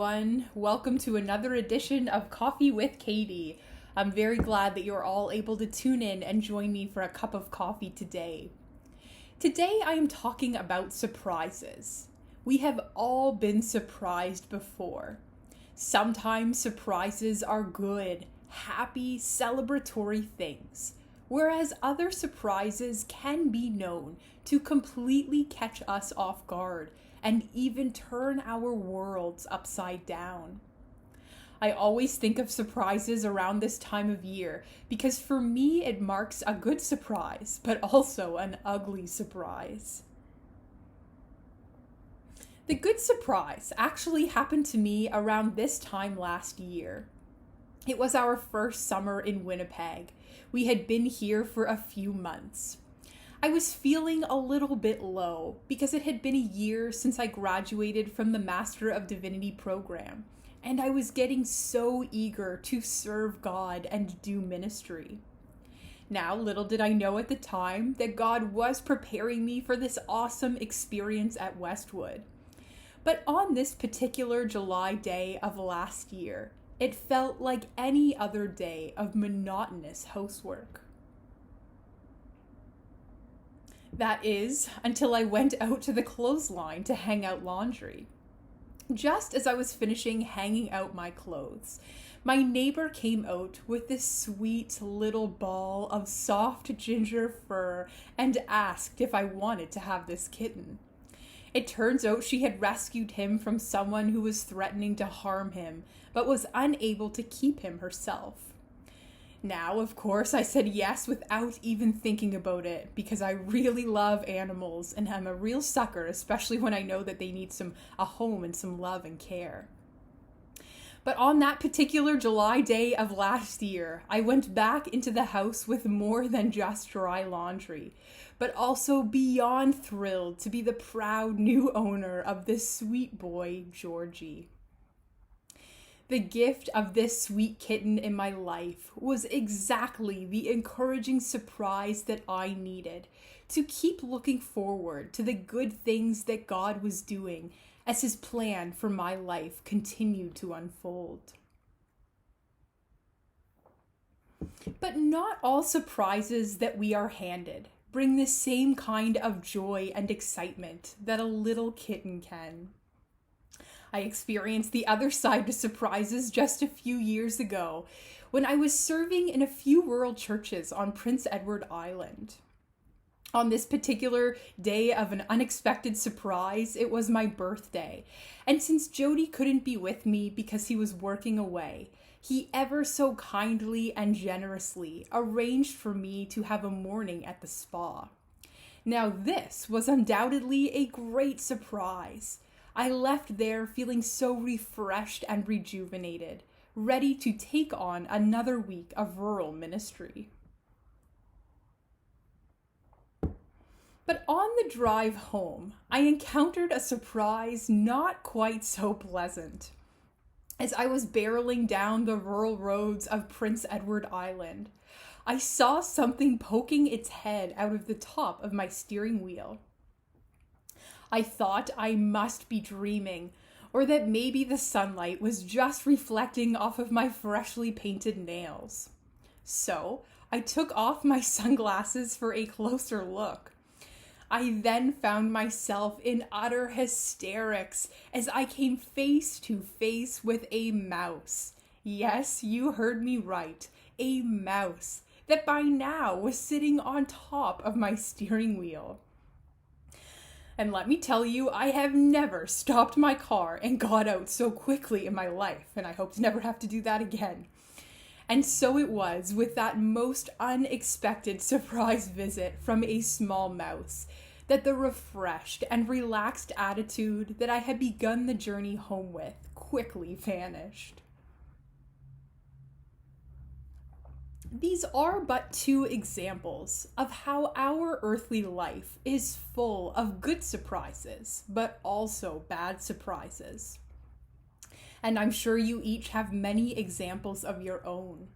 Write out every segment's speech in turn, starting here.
everyone. Welcome to another edition of Coffee with Katie. I'm very glad that you're all able to tune in and join me for a cup of coffee today. Today I am talking about surprises. We have all been surprised before. Sometimes surprises are good, happy, celebratory things, whereas other surprises can be known to completely catch us off guard and even turn our worlds upside down. I always think of surprises around this time of year because for me it marks a good surprise, but also an ugly surprise. The good surprise actually happened to me around this time last year. It was our first summer in Winnipeg. We had been here for a few months. I was feeling a little bit low because it had been a year since I graduated from the Master of Divinity program, and I was getting so eager to serve God and do ministry. Now, little did I know at the time that God was preparing me for this awesome experience at Westwood. But on this particular July day of last year, it felt like any other day of monotonous housework. That is, until I went out to the clothesline to hang out laundry. Just as I was finishing hanging out my clothes, my neighbor came out with this sweet little ball of soft ginger fur and asked if I wanted to have this kitten. It turns out she had rescued him from someone who was threatening to harm him, but was unable to keep him herself. Now, of course, I said yes without even thinking about it because I really love animals and I'm a real sucker, especially when I know that they need a home and some love and care. But on that particular July day of last year, I went back into the house with more than just dry laundry, but also beyond thrilled to be the proud new owner of this sweet boy, Georgie. The gift of this sweet kitten in my life was exactly the encouraging surprise that I needed to keep looking forward to the good things that God was doing as his plan for my life continued to unfold. But not all surprises that we are handed bring the same kind of joy and excitement that a little kitten can. I experienced the other side to surprises just a few years ago when I was serving in a few rural churches on Prince Edward Island. On this particular day of an unexpected surprise, it was my birthday, and since Jody couldn't be with me because he was working away, he ever so kindly and generously arranged for me to have a morning at the spa. Now this was undoubtedly a great surprise. I left there feeling so refreshed and rejuvenated, ready to take on another week of rural ministry. But on the drive home, I encountered a surprise not quite so pleasant. As I was barreling down the rural roads of Prince Edward Island, I saw something poking its head out of the top of my steering wheel. I thought I must be dreaming, or that maybe the sunlight was just reflecting off of my freshly painted nails. So I took off my sunglasses for a closer look. I then found myself in utter hysterics as I came face to face with a mouse. Yes, you heard me right, a mouse that by now was sitting on top of my steering wheel. And let me tell you, I have never stopped my car and got out so quickly in my life, and I hope to never have to do that again. And so it was with that most unexpected surprise visit from a small mouse that the refreshed and relaxed attitude that I had begun the journey home with quickly vanished. These are but two examples of how our earthly life is full of good surprises, but also bad surprises. And I'm sure you each have many examples of your own.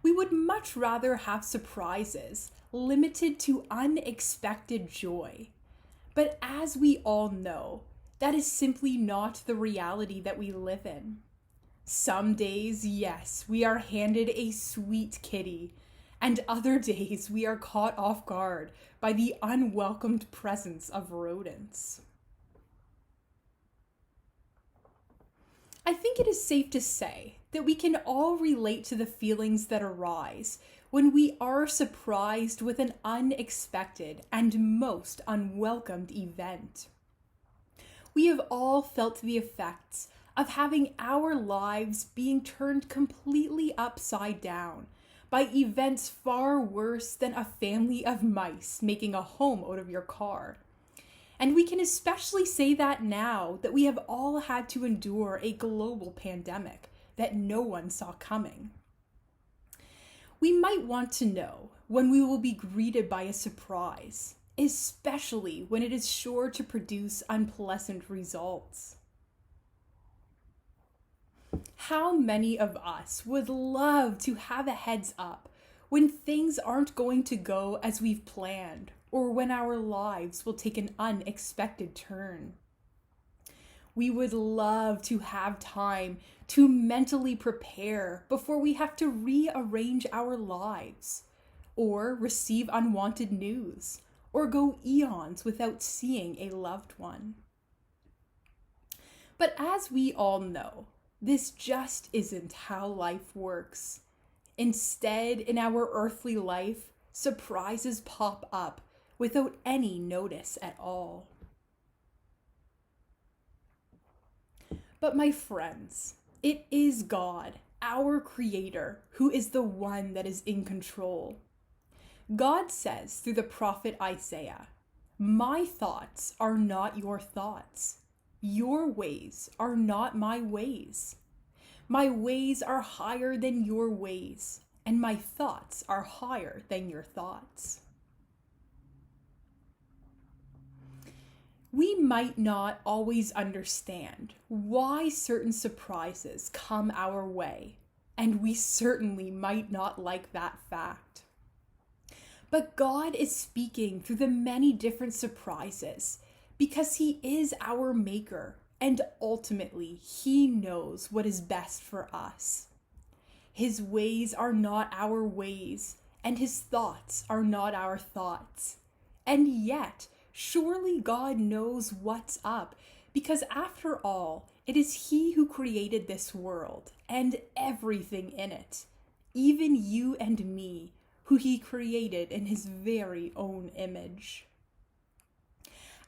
We would much rather have surprises limited to unexpected joy. But as we all know, That is simply not the reality that we live in. Some days, yes, we are handed a sweet kitty, and other days we are caught off guard by the unwelcomed presence of rodents. I think it is safe to say that we can all relate to the feelings that arise when we are surprised with an unexpected and most unwelcomed event. We have all felt the effects of having our lives being turned completely upside down by events far worse than a family of mice making a home out of your car. And we can especially say that now that we have all had to endure a global pandemic that no one saw coming. We might want to know when we will be greeted by a surprise, especially when it is sure to produce unpleasant results. How many of us would love to have a heads up when things aren't going to go as we've planned, or when our lives will take an unexpected turn? We would love to have time to mentally prepare before we have to rearrange our lives, or receive unwanted news, or go eons without seeing a loved one. But as we all know, this just isn't how life works. Instead, in our earthly life, surprises pop up without any notice at all. But my friends, it is God, our Creator, who is the one that is in control. God says through the prophet Isaiah, "My thoughts are not your thoughts. Your ways are not my ways. My ways are higher than your ways, and my thoughts are higher than your thoughts." We might not always understand why certain surprises come our way, and we certainly might not like that fact. But God is speaking through the many different surprises because He is our Maker, and ultimately He knows what is best for us. His ways are not our ways, and His thoughts are not our thoughts. And yet, surely God knows what's up, because after all, it is He who created this world and everything in it, even you and me, who He created in His very own image.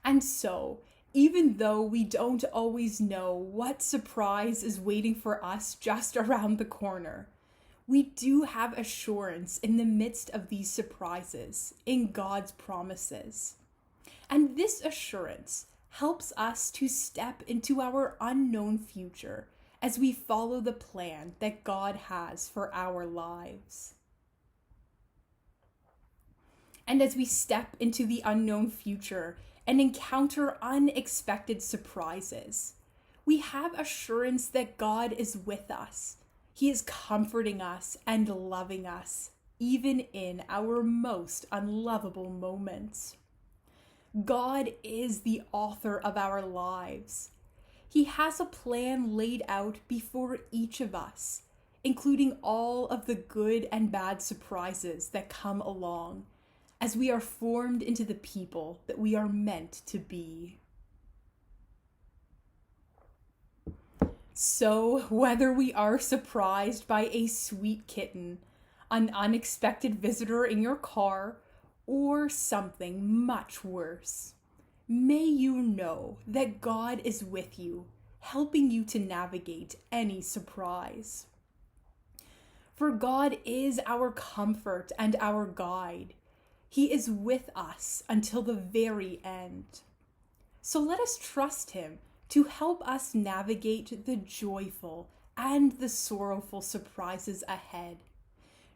And so, even though we don't always know what surprise is waiting for us just around the corner, we do have assurance in the midst of these surprises in God's promises. And this assurance helps us to step into our unknown future as we follow the plan that God has for our lives. And as we step into the unknown future and encounter unexpected surprises, we have assurance that God is with us. He is comforting us and loving us, even in our most unlovable moments. God is the author of our lives. He has a plan laid out before each of us, including all of the good and bad surprises that come along as we are formed into the people that we are meant to be. So, whether we are surprised by a sweet kitten, an unexpected visitor in your car, or something much worse, may you know that God is with you, helping you to navigate any surprise. For God is our comfort and our guide. He is with us until the very end. So let us trust Him to help us navigate the joyful and the sorrowful surprises ahead,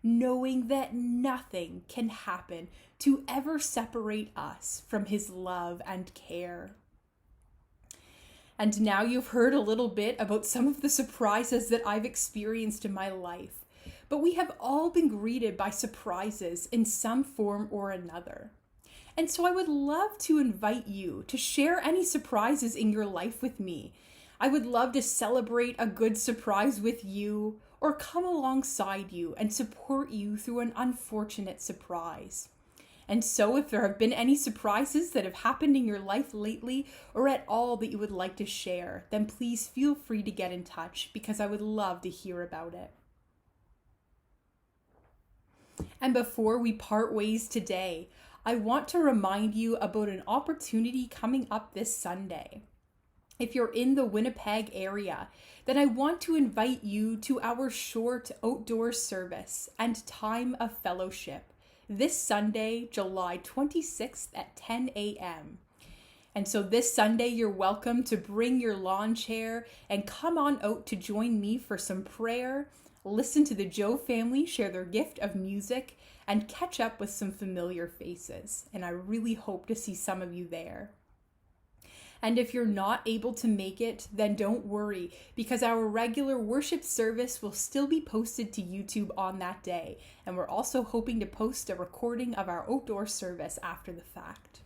knowing that nothing can happen to ever separate us from His love and care. And now you've heard a little bit about some of the surprises that I've experienced in my life. But we have all been greeted by surprises in some form or another. And so I would love to invite you to share any surprises in your life with me. I would love to celebrate a good surprise with you or come alongside you and support you through an unfortunate surprise. And so if there have been any surprises that have happened in your life lately or at all that you would like to share, then please feel free to get in touch because I would love to hear about it. And before we part ways today, I want to remind you about an opportunity coming up this Sunday. If you're in the Winnipeg area, then I want to invite you to our short outdoor service and time of fellowship this Sunday, July 26th at 10 a.m. And so this Sunday, you're welcome to bring your lawn chair and come on out to join me for some prayer, listen to the Joe family share their gift of music, and catch up with some familiar faces. And I really hope to see some of you there. And if you're not able to make it, then don't worry, because our regular worship service will still be posted to YouTube on that day. And we're also hoping to post a recording of our outdoor service after the fact.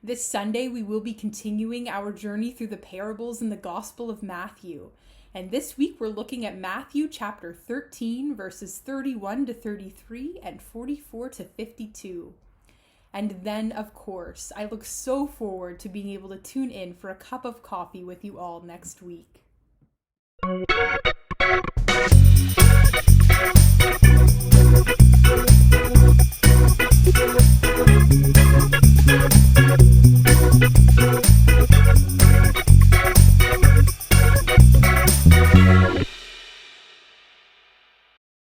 This Sunday, we will be continuing our journey through the parables in the Gospel of Matthew. And this week, we're looking at Matthew chapter 13, verses 31 to 33 and 44 to 52. And then, of course, I look so forward to being able to tune in for a cup of coffee with you all next week.